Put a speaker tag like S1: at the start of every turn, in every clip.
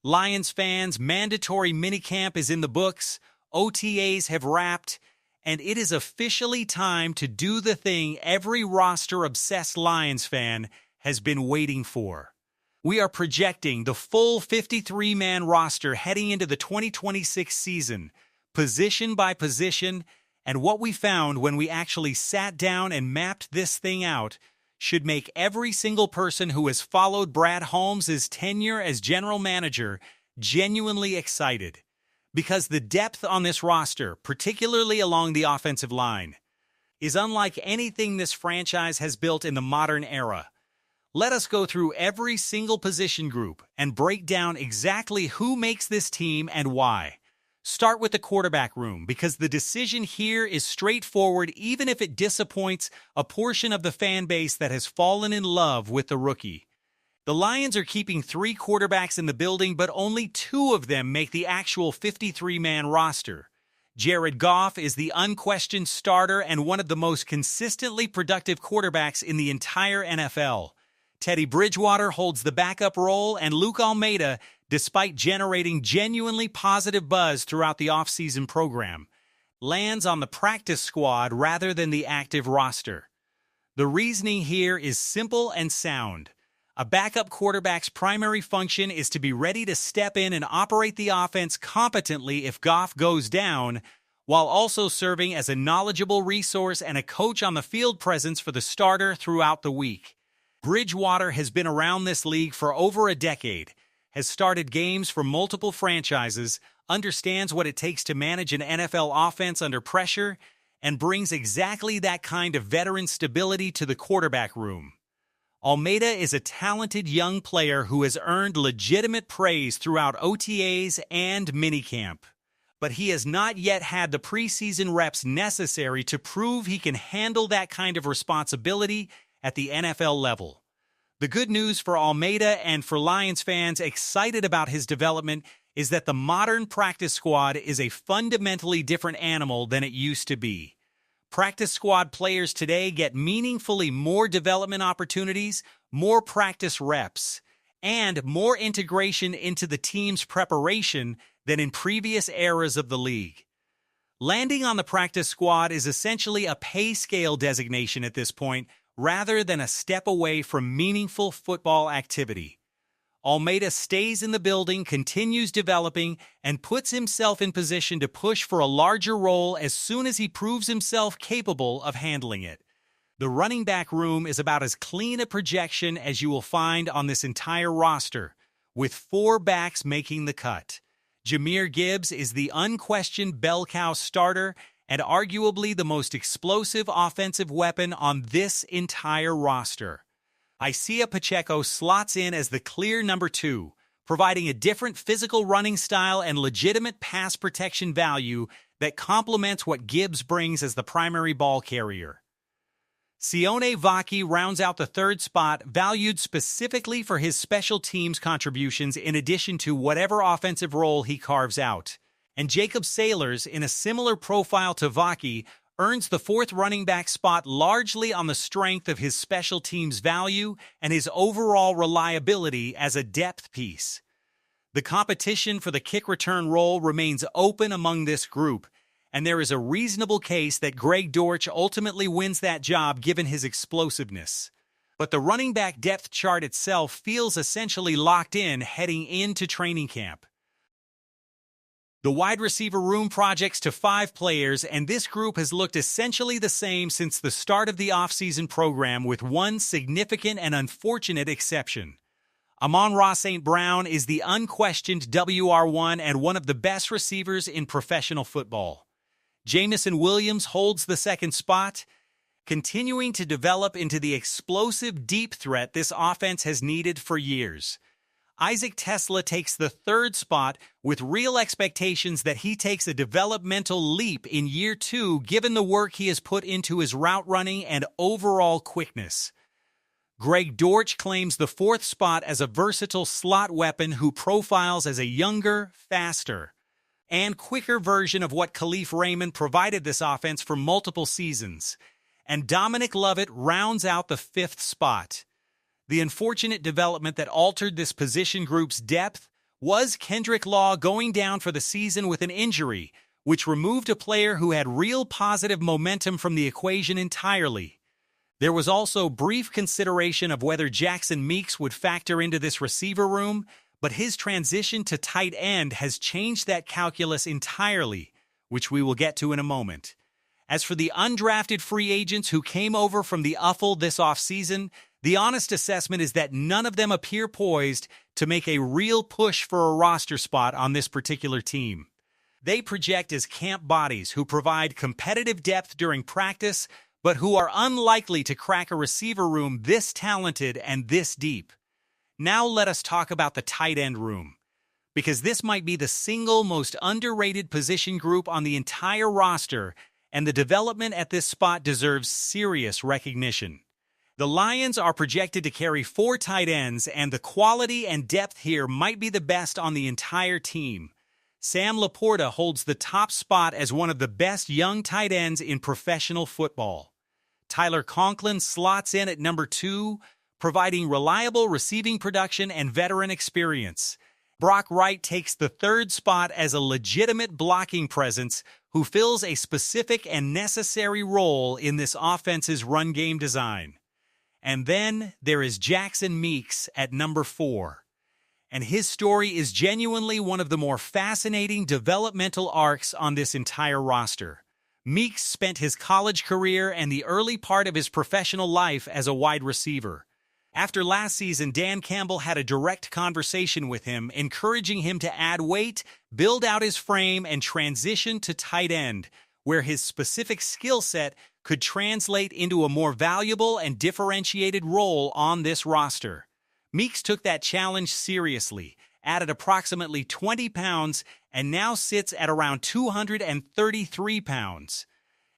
S1: Lions fans, mandatory minicamp is in the books, OTAs have wrapped, and it is officially time to do the thing every roster-obsessed Lions fan has been waiting for. We are projecting the full 53-man roster heading into the 2026 season, position by position, and what we found when we actually sat down and mapped this thing out should make every single person who has followed Brad Holmes' tenure as general manager genuinely excited. Because the depth on this roster, particularly along the offensive line, is unlike anything this franchise has built in the modern era. Let us go through every single position group and break down exactly who makes this team and why. Start with the quarterback room, because the decision here is straightforward even if it disappoints a portion of the fan base that has fallen in love with the rookie. The Lions are keeping 3 quarterbacks in the building, but only 2 of them make the actual 53-man roster. Jared Goff is the unquestioned starter and one of the most consistently productive quarterbacks in the entire NFL. Teddy Bridgewater holds the backup role, and Luke Almeida, despite generating genuinely positive buzz throughout the offseason program, lands on the practice squad rather than the active roster. The reasoning here is simple and sound. A backup quarterback's primary function is to be ready to step in and operate the offense competently if Goff goes down, while also serving as a knowledgeable resource and a coach on the field presence for the starter throughout the week. Bridgewater has been around this league for over a decade, has started games for multiple franchises, understands what it takes to manage an NFL offense under pressure, and brings exactly that kind of veteran stability to the quarterback room. Almeida is a talented young player who has earned legitimate praise throughout OTAs and minicamp, but he has not yet had the preseason reps necessary to prove he can handle that kind of responsibility at the NFL level. The good news for Almeida and for Lions fans excited about his development is that the modern practice squad is a fundamentally different animal than it used to be. Practice squad players today get meaningfully more development opportunities, more practice reps, and more integration into the team's preparation than in previous eras of the league. Landing on the practice squad is essentially a pay scale designation at this point, rather than a step away from meaningful football activity. Almeida stays in the building, continues developing, and puts himself in position to push for a larger role as soon as he proves himself capable of handling it. The running back room is about as clean a projection as you will find on this entire roster, with 4 backs making the cut. Jahmyr Gibbs is the unquestioned bell cow starter and arguably the most explosive offensive weapon on this entire roster. Isaiah Pacheco slots in as the clear number 2, providing a different physical running style and legitimate pass protection value that complements what Gibbs brings as the primary ball carrier. Sione Vaki rounds out the 3rd spot, valued specifically for his special teams contributions in addition to whatever offensive role he carves out. And Jacob Sailors, in a similar profile to Vaki, earns the 4th running back spot largely on the strength of his special teams value and his overall reliability as a depth piece. The competition for the kick return role remains open among this group, and there is a reasonable case that Greg Dortch ultimately wins that job given his explosiveness. But the running back depth chart itself feels essentially locked in heading into training camp. The wide receiver room projects to 5 players, and this group has looked essentially the same since the start of the offseason program, with one significant and unfortunate exception. Amon-Ra St. Brown is the unquestioned WR1 and one of the best receivers in professional football. Jamison Williams holds the 2nd spot, continuing to develop into the explosive deep threat this offense has needed for years. Isaac Tesla takes the 3rd spot, with real expectations that he takes a developmental leap in year 2 given the work he has put into his route running and overall quickness. Greg Dortch claims the 4th spot as a versatile slot weapon who profiles as a younger, faster, and quicker version of what Khalif Raymond provided this offense for multiple seasons. And Dominic Lovett rounds out the 5th spot. The unfortunate development that altered this position group's depth Was Kendrick Law going down for the season with an injury, which removed a player who had real positive momentum from the equation entirely? There was also brief consideration of whether Jackson Meeks would factor into this receiver room, but his transition to tight end has changed that calculus entirely, which we will get to in a moment. As for the undrafted free agents who came over from the UFL this offseason, the honest assessment is that none of them appear poised to make a real push for a roster spot on this particular team. They project as camp bodies who provide competitive depth during practice, but who are unlikely to crack a receiver room this talented and this deep. Now let us talk about the tight end room, because this might be the single most underrated position group on the entire roster, and the development at this spot deserves serious recognition. The Lions are projected to carry 4 tight ends, and the quality and depth here might be the best on the entire team. Sam Laporta holds the top spot as one of the best young tight ends in professional football. Tyler Conklin slots in at number 2, providing reliable receiving production and veteran experience. Brock Wright takes the 3rd spot as a legitimate blocking presence who fills a specific and necessary role in this offense's run game design. And then there is Jackson Meeks at number 4. And his story is genuinely one of the more fascinating developmental arcs on this entire roster. Meeks spent his college career and the early part of his professional life as a wide receiver. After last season, Dan Campbell had a direct conversation with him, encouraging him to add weight, build out his frame, and transition to tight end, where his specific skill set could translate into a more valuable and differentiated role on this roster. Meeks took that challenge seriously, added approximately 20 pounds, and now sits at around 233 pounds.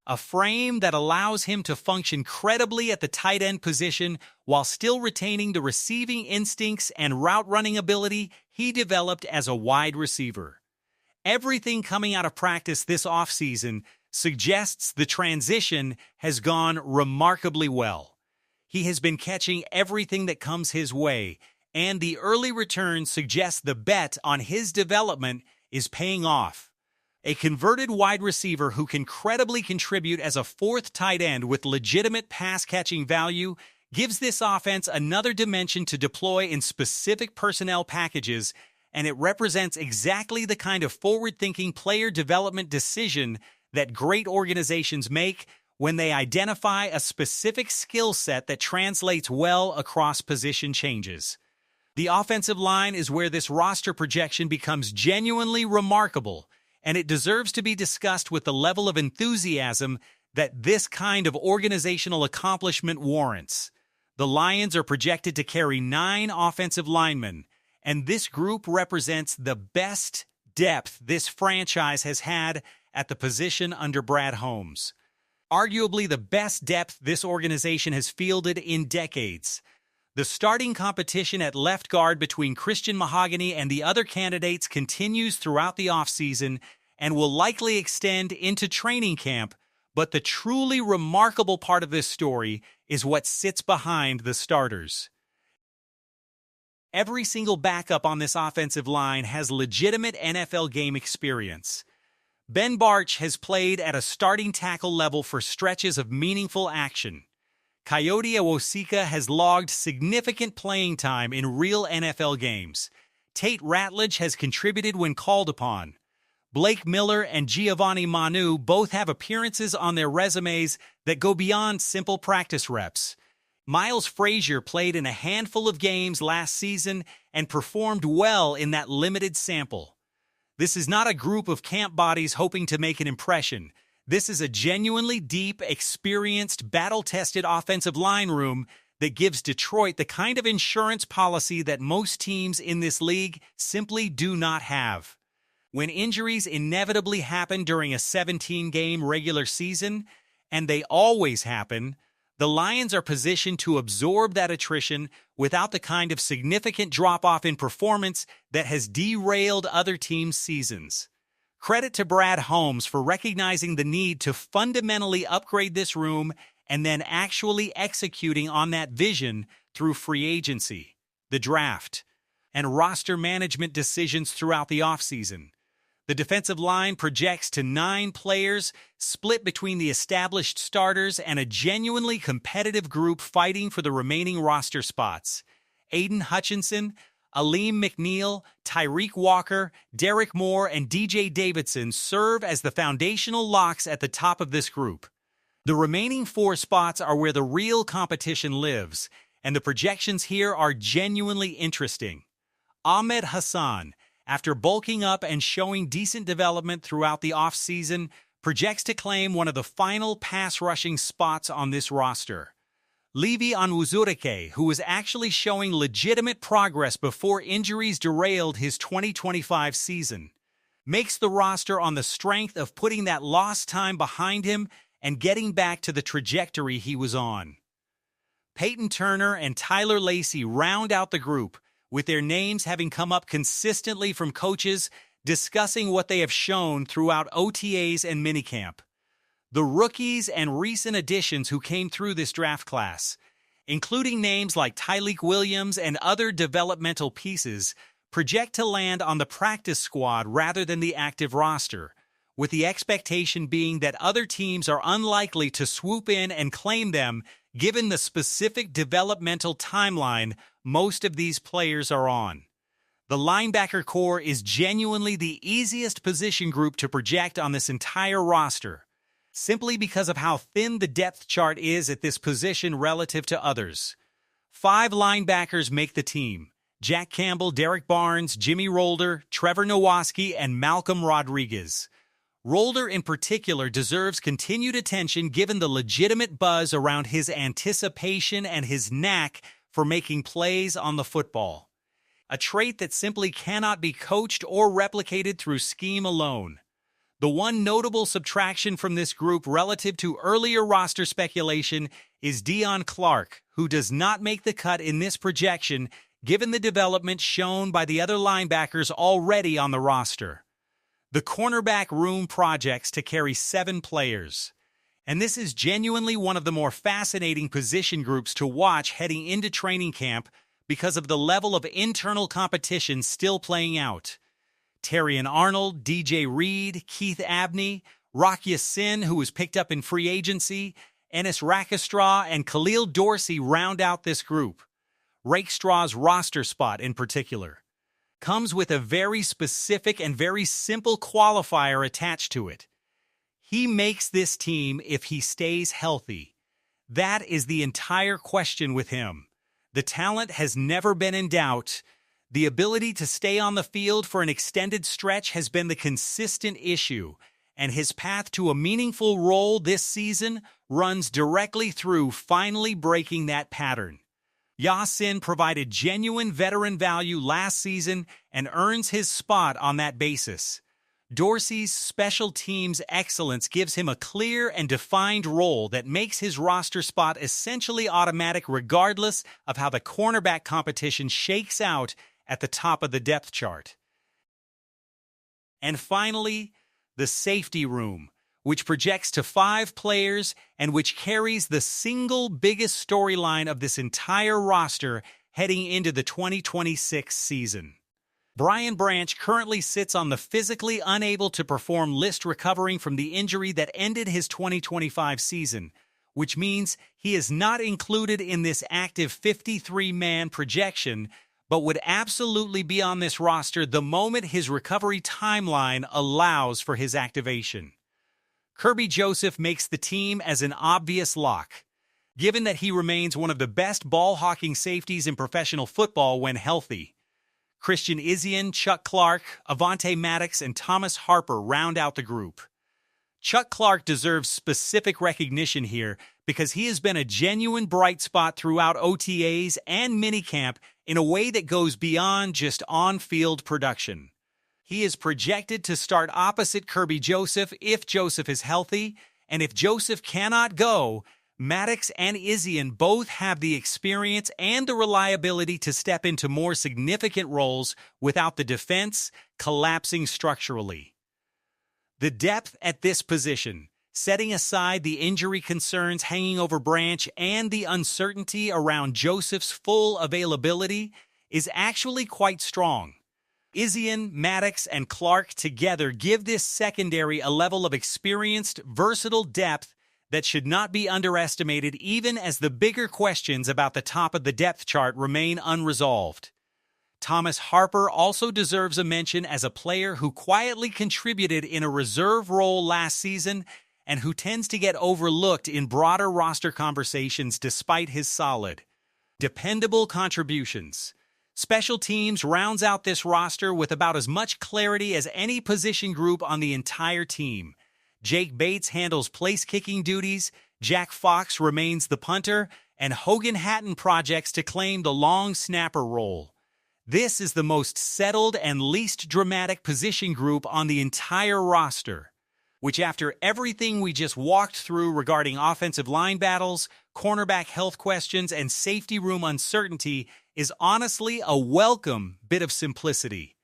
S1: A frame that allows him to function credibly at the tight end position while still retaining the receiving instincts and route-running ability he developed as a wide receiver. Everything coming out of practice this offseason suggests the transition has gone remarkably well. He has been catching everything that comes his way, and the early returns suggest the bet on his development is paying off. A converted wide receiver who can credibly contribute as a 4th tight end with legitimate pass-catching value gives this offense another dimension to deploy in specific personnel packages, and it represents exactly the kind of forward-thinking player development decision that great organizations make when they identify a specific skill set that translates well across position changes. The offensive line is where this roster projection becomes genuinely remarkable, and it deserves to be discussed with the level of enthusiasm that this kind of organizational accomplishment warrants. The Lions are projected to carry 9 offensive linemen, and this group represents the best depth this franchise has had at the position under Brad Holmes. Arguably the best depth this organization has fielded in decades. The starting competition at left guard between Christian Mahogany and the other candidates continues throughout the offseason and will likely extend into training camp, but the truly remarkable part of this story is what sits behind the starters. Every single backup on this offensive line has legitimate NFL game experience. Ben Bartch has played at a starting tackle level for stretches of meaningful action. Coyote Awosika has logged significant playing time in real NFL games. Tate Ratledge has contributed when called upon. Blake Miller and Giovanni Manu both have appearances on their resumes that go beyond simple practice reps. Miles Frazier played in a handful of games last season and performed well in that limited sample. This is not a group of camp bodies hoping to make an impression. This is a genuinely deep, experienced, battle-tested offensive line room that gives Detroit the kind of insurance policy that most teams in this league simply do not have. When injuries inevitably happen during a 17-game regular season, and they always happen, the Lions are positioned to absorb that attrition without the kind of significant drop-off in performance that has derailed other teams' seasons. Credit to Brad Holmes for recognizing the need to fundamentally upgrade this room and then actually executing on that vision through free agency, the draft, and roster management decisions throughout the offseason. The defensive line projects to 9 players, split between the established starters and a genuinely competitive group fighting for the remaining roster spots. Aiden Hutchinson, Aleem McNeil, Tyreek Walker, Derek Moore, and DJ Davidson serve as the foundational locks at the top of this group. The remaining 4 spots are where the real competition lives, and the projections here are genuinely interesting. Ahmed Hassan, after bulking up and showing decent development throughout the offseason, projects to claim one of the final pass-rushing spots on this roster. Levi Onwuzurike, who was actually showing legitimate progress before injuries derailed his 2025 season, makes the roster on the strength of putting that lost time behind him and getting back to the trajectory he was on. Peyton Turner and Tyler Lacey round out the group, with their names having come up consistently from coaches discussing what they have shown throughout OTAs and minicamp. The rookies and recent additions who came through this draft class, including names like Tyleik Williams and other developmental pieces, project to land on the practice squad rather than the active roster, with the expectation being that other teams are unlikely to swoop in and claim them given the specific developmental timeline most of these players are on. The linebacker core is genuinely the easiest position group to project on this entire roster, simply because of how thin the depth chart is at this position relative to others. 5 linebackers make the team: Jack Campbell, Derek Barnes, Jimmy Rolder, Trevor Nowaski, and Malcolm Rodriguez. Rolder in particular deserves continued attention given the legitimate buzz around his anticipation and his knack for making plays on the football, a trait that simply cannot be coached or replicated through scheme alone. The one notable subtraction from this group relative to earlier roster speculation is Dion Clark, who does not make the cut in this projection given the development shown by the other linebackers already on the roster. The cornerback room projects to carry 7 players, and this is genuinely one of the more fascinating position groups to watch heading into training camp because of the level of internal competition still playing out. Terrion Arnold, DJ Reed, Keith Abney, Rock Ya-Sin, who was picked up in free agency, Ennis Rakestraw, and Khalil Dorsey round out this group. Rakestraw's roster spot in particular comes with a very specific and very simple qualifier attached to it. He makes this team if he stays healthy. That is the entire question with him. The talent has never been in doubt. The ability to stay on the field for an extended stretch has been the consistent issue, and his path to a meaningful role this season runs directly through finally breaking that pattern. Ya-Sin provided genuine veteran value last season and earns his spot on that basis. Dorsey's special teams excellence gives him a clear and defined role that makes his roster spot essentially automatic regardless of how the cornerback competition shakes out at the top of the depth chart. And finally, the safety room, which projects to 5 players and which carries the single biggest storyline of this entire roster heading into the 2026 season. Brian Branch currently sits on the physically unable to perform list recovering from the injury that ended his 2025 season, which means he is not included in this active 53-man projection, but would absolutely be on this roster the moment his recovery timeline allows for his activation. Kerby Joseph makes the team as an obvious lock, given that he remains one of the best ball-hawking safeties in professional football when healthy. Christian Izien, Chuck Clark, Avonte Maddox, and Thomas Harper round out the group. Chuck Clark deserves specific recognition here because he has been a genuine bright spot throughout OTAs and minicamp in a way that goes beyond just on-field production. He is projected to start opposite Kerby Joseph if Joseph is healthy, and if Joseph cannot go, Maddox and Izien both have the experience and the reliability to step into more significant roles without the defense collapsing structurally. The depth at this position, setting aside the injury concerns hanging over Branch and the uncertainty around Joseph's full availability, is actually quite strong. Isian, Maddox, and Clark together give this secondary a level of experienced, versatile depth that should not be underestimated even as the bigger questions about the top of the depth chart remain unresolved. Thomas Harper also deserves a mention as a player who quietly contributed in a reserve role last season and who tends to get overlooked in broader roster conversations despite his solid, dependable contributions. Special teams rounds out this roster with about as much clarity as any position group on the entire team. Jake Bates handles place-kicking duties, Jack Fox remains the punter, and Hogan Hatton projects to claim the long snapper role. This is the most settled and least dramatic position group on the entire roster, which after everything we just walked through regarding offensive line battles, cornerback health questions, and safety room uncertainty is honestly a welcome bit of simplicity.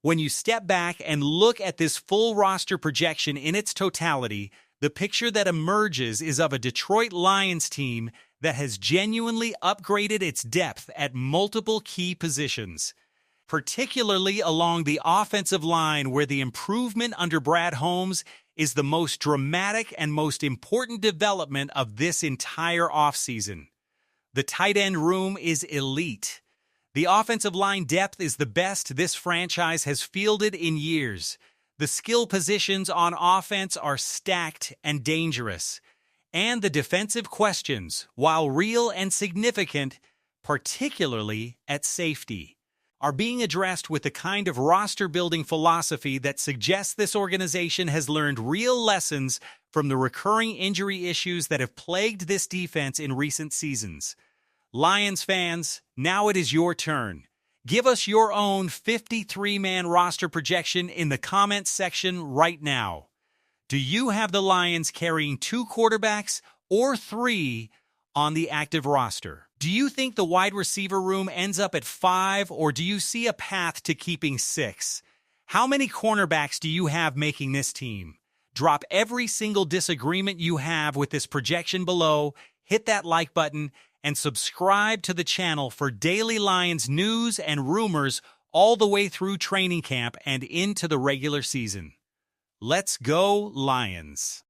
S1: When you step back and look at this full roster projection in its totality, the picture that emerges is of a Detroit Lions team that has genuinely upgraded its depth at multiple key positions, particularly along the offensive line where the improvement under Brad Holmes is the most dramatic and most important development of this entire offseason. The tight end room is elite. The offensive line depth is the best this franchise has fielded in years. The skill positions on offense are stacked and dangerous. And the defensive questions, while real and significant, particularly at safety, are being addressed with the kind of roster-building philosophy that suggests this organization has learned real lessons from the recurring injury issues that have plagued this defense in recent seasons. Lions fans, now it is your turn. Give us your own 53-man roster projection in the comments section right now. Do you have the Lions carrying 2 quarterbacks or 3 on the active roster? Do you think the wide receiver room ends up at 5, or do you see a path to keeping 6? How many cornerbacks do you have making this team? Drop every single disagreement you have with this projection below, hit that like button, and subscribe to the channel for daily Lions news and rumors all the way through training camp and into the regular season. Let's go, Lions!